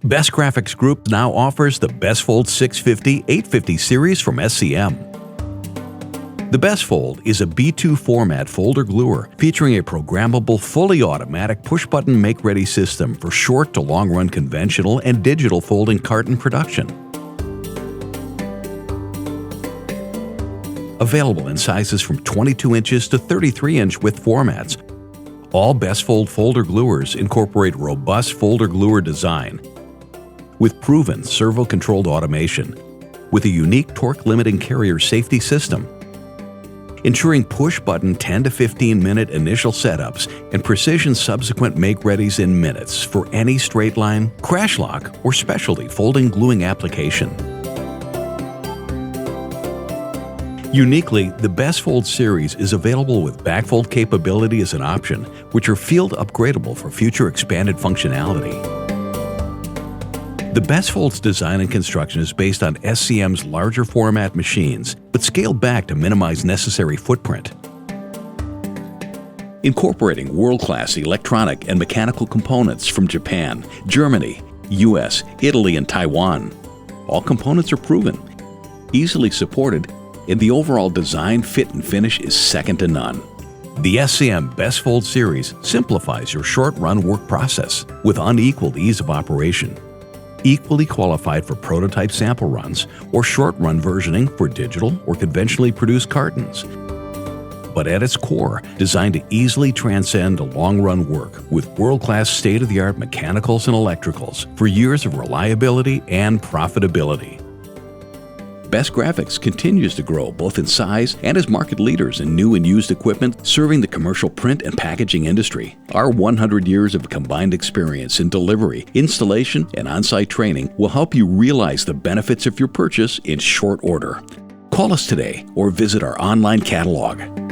Best Graphics Group now offers the BestFold 650-850 series from SCM. The BestFold is a B2 format folder gluer featuring a programmable, fully automatic push-button make-ready system for short to long-run conventional and digital folding carton production. Available in sizes from 22 inches to 33-inch width formats, all BestFold folder gluers incorporate robust folder gluer design with proven servo-controlled automation with a unique torque-limiting carrier safety system, ensuring push-button 10 to 15-minute initial setups and precision subsequent make-readies in minutes for any straight line, crash lock, or specialty folding gluing application. Uniquely, the BestFold series is available with backfold capability as an option, which are field upgradable for future expanded functionality. The BestFold's design and construction is based on SCM's larger format machines, but scaled back to minimize necessary footprint. Incorporating world-class electronic and mechanical components from Japan, Germany, US, Italy, and Taiwan. All components are proven, easily supported, and the overall design, fit, and finish is second to none. The SCM BestFold series simplifies your short-run work process with unequaled ease of operation. Equally qualified for prototype sample runs or short-run versioning for digital or conventionally produced cartons. But at its core, designed to easily transcend long-run work with world-class state-of-the-art mechanicals and electricals for years of reliability and profitability. Best Graphics continues to grow both in size and as market leaders in new and used equipment serving the commercial print and packaging industry. Our 100 years of combined experience in delivery, installation, and on-site training will help you realize the benefits of your purchase in short order. Call us today or visit our online catalog.